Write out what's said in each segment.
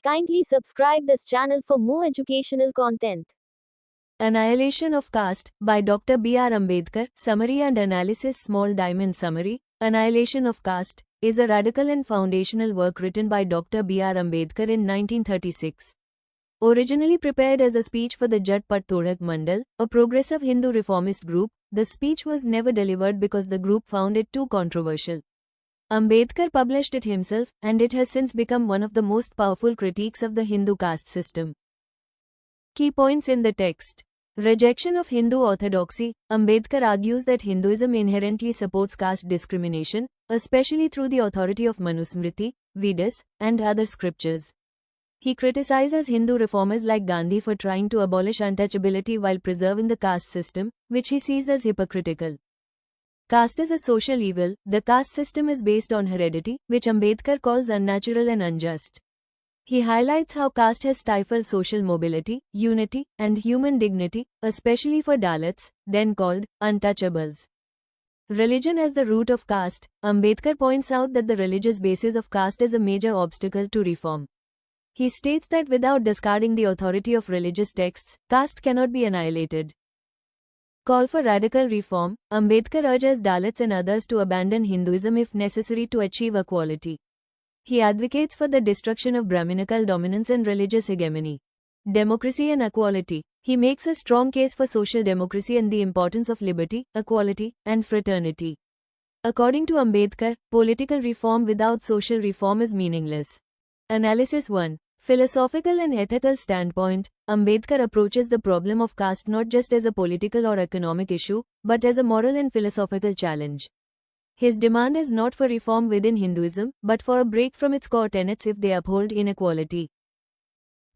Kindly subscribe this channel for more educational content. Annihilation of Caste by Dr. B.R. Ambedkar. Summary and analysis. Small diamond summary. Annihilation of Caste is a radical and foundational work written by Dr. B.R. Ambedkar in 1936. Originally prepared as a speech for the Jat Pat Todak Mandal, a progressive Hindu reformist group, the speech was never delivered because the group found it too controversial. Ambedkar published it himself, and it has since become one of the most powerful critiques of the Hindu caste system. Key points in the text. Rejection of Hindu orthodoxy. Ambedkar argues that Hinduism inherently supports caste discrimination, especially through the authority of Manusmriti, Vedas, and other scriptures. He criticizes Hindu reformers like Gandhi for trying to abolish untouchability while preserving the caste system, which he sees as hypocritical. Caste is a social evil. The caste system is based on heredity, which Ambedkar calls unnatural and unjust. He highlights how caste has stifled social mobility, unity, and human dignity, especially for Dalits, then called untouchables. Religion as the root of caste. Ambedkar points out that the religious basis of caste is a major obstacle to reform. He states that without discarding the authority of religious texts, caste cannot be annihilated. Call for radical reform. Ambedkar urges Dalits and others to abandon Hinduism if necessary to achieve equality. He advocates for the destruction of Brahminical dominance and religious hegemony. Democracy and equality. He makes a strong case for social democracy and the importance of liberty, equality, and fraternity. According to Ambedkar, political reform without social reform is meaningless. Analysis 1. Philosophical and ethical standpoint. Ambedkar approaches the problem of caste not just as a political or economic issue, but as a moral and philosophical challenge. His demand is not for reform within Hinduism, but for a break from its core tenets if they uphold inequality.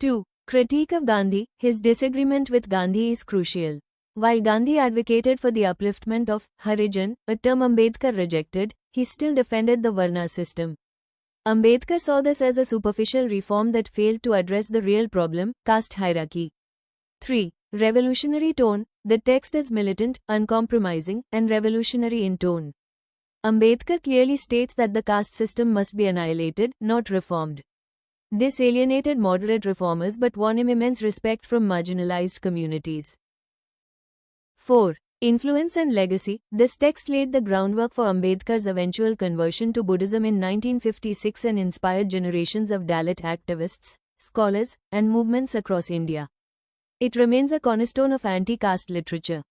2. Critique of Gandhi. His disagreement with Gandhi is crucial. While Gandhi advocated for the upliftment of Harijan, a term Ambedkar rejected, he still defended the Varna system. Ambedkar saw this as a superficial reform that failed to address the real problem, caste hierarchy. 3. Revolutionary tone. The text is militant, uncompromising, and revolutionary in tone. Ambedkar clearly states that the caste system must be annihilated, not reformed. This alienated moderate reformers but won him immense respect from marginalized communities. 4. Influence and legacy. This text laid the groundwork for Ambedkar's eventual conversion to Buddhism in 1956 and inspired generations of Dalit activists, scholars, and movements across India. It remains a cornerstone of anti-caste literature.